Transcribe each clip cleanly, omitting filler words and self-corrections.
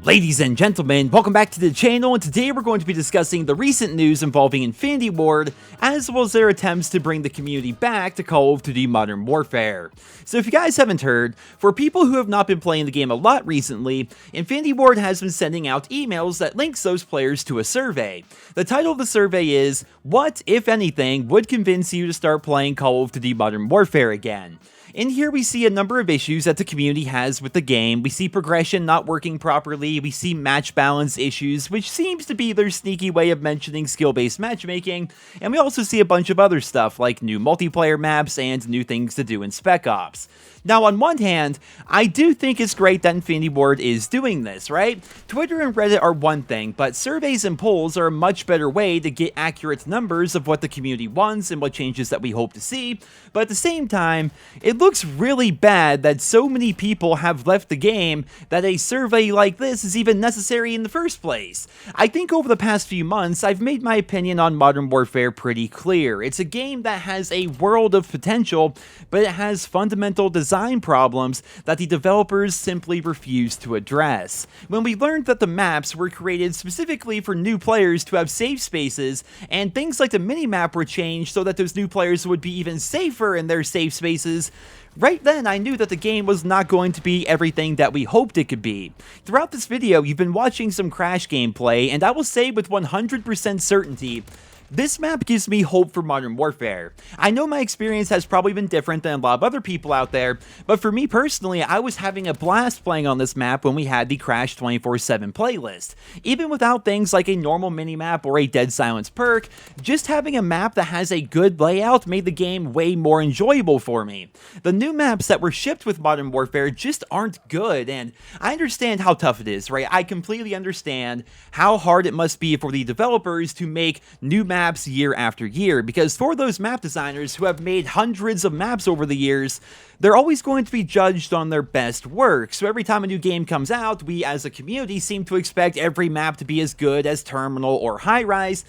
Ladies and gentlemen, welcome back to the channel, and today we're going to be discussing the recent news involving Infinity Ward, as well as their attempts to bring the community back to Call of Duty Modern Warfare. So if you guys haven't heard, for people who have not been playing the game a lot recently, Infinity Ward has been sending out emails that links those players to a survey. The title of the survey is, "What, if anything, would convince you to start playing Call of Duty Modern Warfare again?" In here, we see a number of issues that the community has with the game. We see progression not working properly, we see match balance issues, which seems to be their sneaky way of mentioning skill-based matchmaking, and we also see a bunch of other stuff like new multiplayer maps and new things to do in Spec Ops. Now, on one hand, I do think it's great that Infinity Ward is doing this, right? Twitter and Reddit are one thing, but surveys and polls are a much better way to get accurate numbers of what the community wants and what changes that we hope to see. But at the same time, it looks really bad that so many people have left the game that a survey like this is even necessary in the first place. I think over the past few months, I've made my opinion on Modern Warfare pretty clear. It's a game that has a world of potential, but it has fundamental design problems that the developers simply refuse to address. When we learned that the maps were created specifically for new players to have safe spaces, and things like the minimap were changed so that those new players would be even safer in their safe spaces, right then I knew that the game was not going to be everything that we hoped it could be. Throughout this video, you've been watching some Crash gameplay, and I will say with 100% certainty, this map gives me hope for Modern Warfare. I know my experience has probably been different than a lot of other people out there, but for me personally, I was having a blast playing on this map when we had the Crash 24/7 playlist. Even without things like a normal minimap or a Dead Silence perk, just having a map that has a good layout made the game way more enjoyable for me. The new maps that were shipped with Modern Warfare just aren't good, and I understand how tough it is, right? I completely understand how hard it must be for the developers to make new maps year after year, because for those map designers who have made hundreds of maps over the years, they're always going to be judged on their best work. So every time a new game comes out, we as a community seem to expect every map to be as good as Terminal or High Rise,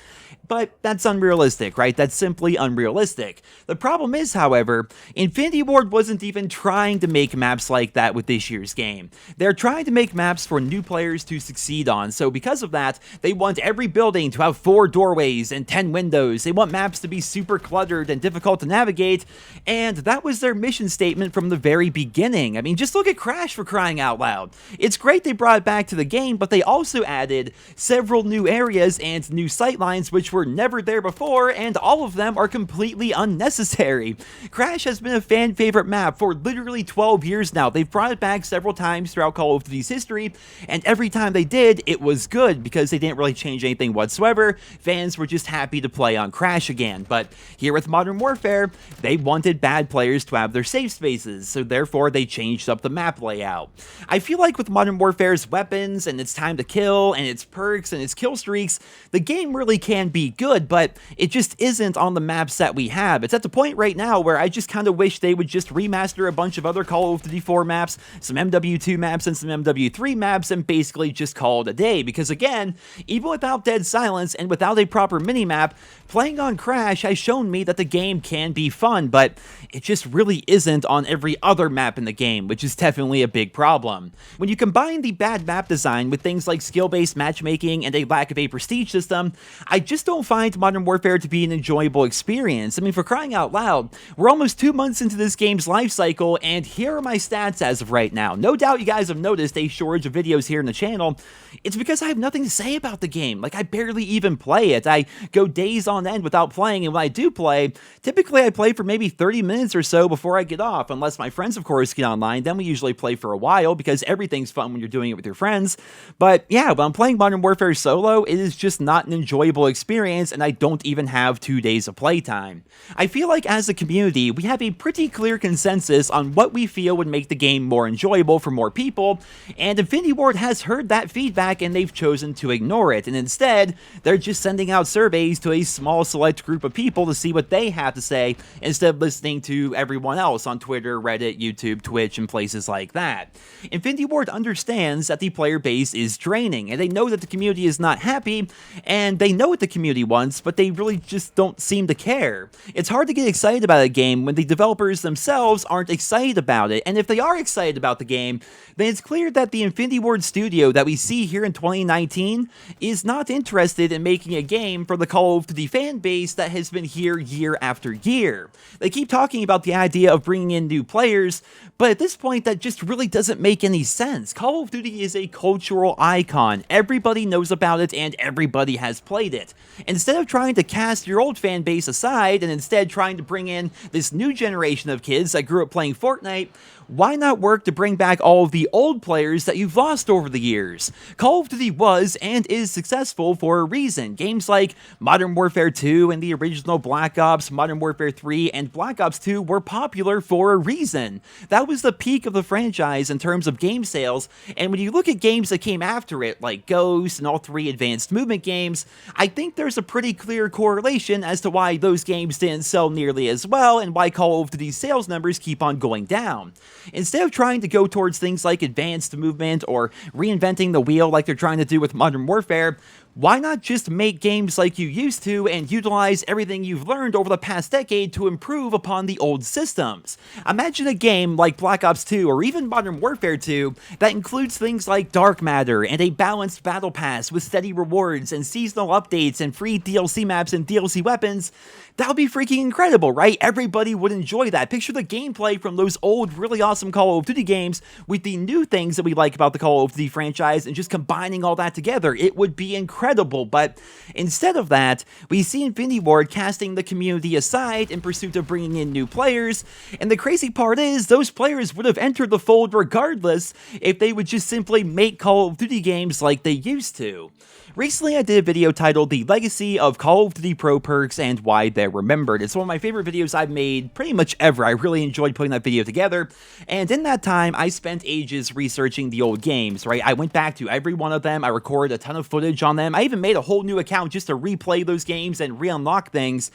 but that's unrealistic, right? That's simply unrealistic. The problem is, however, Infinity Ward wasn't even trying to make maps like that with this year's game. They're trying to make maps for new players to succeed on, so because of that, they want every building to have 4 doorways and 10 windows. They want maps to be super cluttered and difficult to navigate, and that was their mission statement from the very beginning. I mean, just look at Crash, for crying out loud. It's great they brought it back to the game, but they also added several new areas and new sightlines which were never there before, and all of them are completely unnecessary. Crash has been a fan favorite map for literally 12 years now. They've brought it back several times throughout Call of Duty's history, and every time they did, it was good because they didn't really change anything whatsoever. Fans were just happy to play on Crash again. But here with Modern Warfare, they wanted bad players to have their safe spaces, so therefore they changed up the map layout. I feel like with Modern Warfare's weapons and its time to kill and its perks and its kill streaks, the game really can be good, but it just isn't on the maps that we have. It's at the point right now where I just kind of wish they would just remaster a bunch of other Call of Duty 4 maps, some MW2 maps and some MW3 maps, and basically just call it a day, because again, even without Dead Silence and without a proper minimap, playing on Crash has shown me that the game can be fun, but it just really isn't on every other map in the game, which is definitely a big problem. When you combine the bad map design with things like skill-based matchmaking and a lack of a prestige system, I just don't find Modern Warfare to be an enjoyable experience. I mean, for crying out loud, we're almost 2 months into this game's life cycle, and here are my stats as of right now. No doubt you guys have noticed a shortage of videos here in the channel. It's because I have nothing to say about the game. Like, I barely even play it. I go days on end without playing, and when I do play, typically I play for maybe 30 minutes or so before I get off, unless my friends, of course, get online. Then we usually play for a while, because everything's fun when you're doing it with your friends. But yeah, when I'm playing Modern Warfare solo, it is just not an enjoyable experience, and I don't even have 2 days of playtime. I feel like as a community, we have a pretty clear consensus on what we feel would make the game more enjoyable for more people, and Infinity Ward has heard that feedback and they've chosen to ignore it, and instead, they're just sending out surveys to a small select group of people to see what they have to say, instead of listening to everyone else on Twitter, Reddit, YouTube, Twitch, and places like that. Infinity Ward understands that the player base is draining, and they know that the community is not happy, and they know what the community community wants, but they really just don't seem to care. It's hard to get excited about a game when the developers themselves aren't excited about it, and if they are excited about the game, then it's clear that the Infinity Ward studio that we see here in 2019 is not interested in making a game for the Call of Duty fan base that has been here year after year. They keep talking about the idea of bringing in new players, but at this point that just really doesn't make any sense. Call of Duty is a cultural icon. Everybody knows about it and everybody has played it. Instead of trying to cast your old fan base aside and instead trying to bring in this new generation of kids that grew up playing Fortnite, why not work to bring back all of the old players that you've lost over the years? Call of Duty was and is successful for a reason. Games like Modern Warfare 2 and the original Black Ops, Modern Warfare 3, and Black Ops 2 were popular for a reason. That was the peak of the franchise in terms of game sales, and when you look at games that came after it, like Ghost and all 3 advanced movement games, I think there's a pretty clear correlation as to why those games didn't sell nearly as well and why Call of Duty's sales numbers keep on going down. Instead of trying to go towards things like advanced movement or reinventing the wheel like they're trying to do with Modern Warfare, why not just make games like you used to and utilize everything you've learned over the past decade to improve upon the old systems? Imagine a game like Black Ops 2 or even Modern Warfare 2 that includes things like dark matter and a balanced battle pass with steady rewards and seasonal updates and free DLC maps and DLC weapons. That would be freaking incredible, right? Everybody would enjoy that. Picture the gameplay from those old, really awesome Call of Duty games with the new things that we like about the Call of Duty franchise and just combining all that together. It would be incredible, but instead of that, we see Infinity Ward casting the community aside in pursuit of bringing in new players, and the crazy part is, those players would have entered the fold regardless if they would just simply make Call of Duty games like they used to. Recently, I did a video titled The Legacy of Call of Duty Pro Perks and Why They're Remembered. It's one of my favorite videos I've made pretty much ever. I really enjoyed putting that video together, and in that time, I spent ages researching the old games, right? I went back to every one of them, I recorded a ton of footage on them, I even made a whole new account just to replay those games and re-unlock things,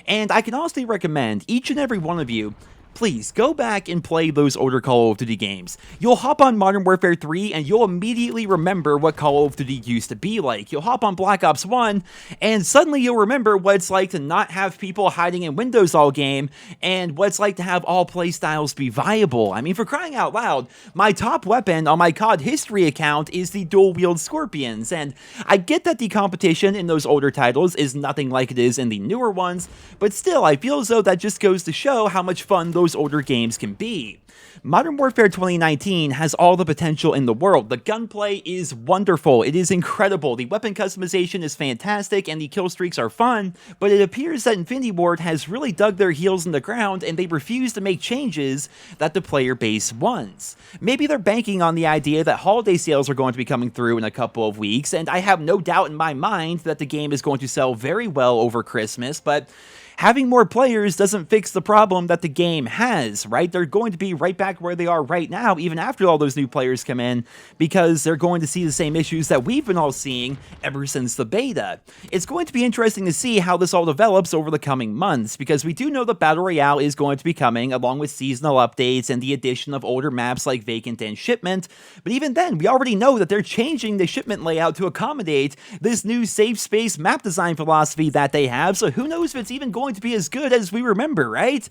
and I can honestly recommend each and every one of you, please go back and play those older Call of Duty games. You'll hop on Modern Warfare 3 and you'll immediately remember what Call of Duty used to be like. You'll hop on Black Ops 1 and suddenly you'll remember what it's like to not have people hiding in windows all game and what it's like to have all playstyles be viable. I mean, for crying out loud, my top weapon on my COD history account is the dual-wield Scorpions, and I get that the competition in those older titles is nothing like it is in the newer ones, but still, I feel as though that just goes to show how much fun those older games can be. Modern Warfare 2019 has all the potential in the world. The gunplay is wonderful. It is incredible. The weapon customization is fantastic and the kill streaks are fun, but it appears that Infinity Ward has really dug their heels in the ground and they refuse to make changes that the player base wants. Maybe they're banking on the idea that holiday sales are going to be coming through in a couple of weeks, and I have no doubt in my mind that the game is going to sell very well over Christmas, but having more players doesn't fix the problem that the game has, right? They're going to be right back where they are right now, even after all those new players come in, because they're going to see the same issues that we've been all seeing ever since the beta. It's going to be interesting to see how this all develops over the coming months, because we do know that Battle Royale is going to be coming, along with seasonal updates and the addition of older maps like Vacant and Shipment, but even then, we already know that they're changing the shipment layout to accommodate this new safe space map design philosophy that they have, so who knows if it's even going to be as good as we remember, right?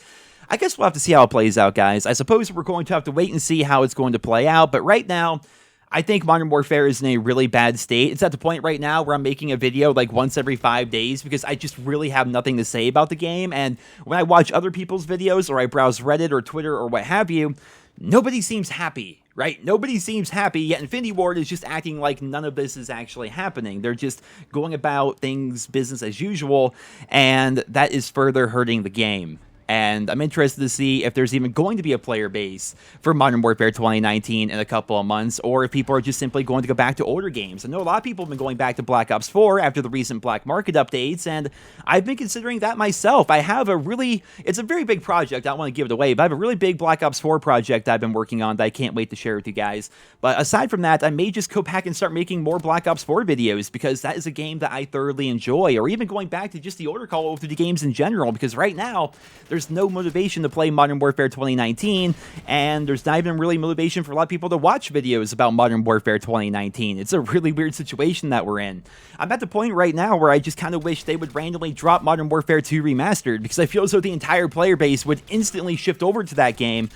I guess we'll have to see how it plays out, guys. I suppose we're going to have to wait and see how it's going to play out, but right now, I think Modern Warfare is in a really bad state. It's at the point right now where I'm making a video like once every 5 days because I just really have nothing to say about the game, and when I watch other people's videos or I browse Reddit or Twitter or what have you, nobody seems happy. Right? Nobody seems happy, yet Infinity Ward is just acting like none of this is actually happening. They're just going about things business as usual, and that is further hurting the game. And I'm interested to see if there's even going to be a player base for Modern Warfare 2019 in a couple of months, or if people are just simply going to go back to older games. I know a lot of people have been going back to Black Ops 4 after the recent Black Market updates, and I've been considering that myself. I have it's a very big project, I don't want to give it away, but I have a really big Black Ops 4 project I've been working on that I can't wait to share with you guys. But aside from that, I may just go back and start making more Black Ops 4 videos, because that is a game that I thoroughly enjoy, or even going back to just the older Call of Duty games in general, because right now, there's there's no motivation to play Modern Warfare 2019, and there's not even really motivation for a lot of people to watch videos about Modern Warfare 2019. It's a really weird situation that we're in. I'm at the point right now where I just kind of wish they would randomly drop Modern Warfare 2 Remastered, because I feel as though the entire player base would instantly shift over to that game.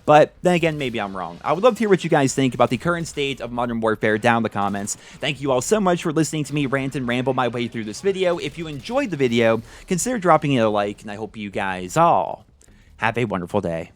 But then again, maybe I'm wrong. I would love to hear what you guys think about the current state of Modern Warfare down in the comments. Thank you all so much for listening to me rant and ramble my way through this video. If you enjoyed the video, consider dropping it a like, and I hope you guys all have a wonderful day.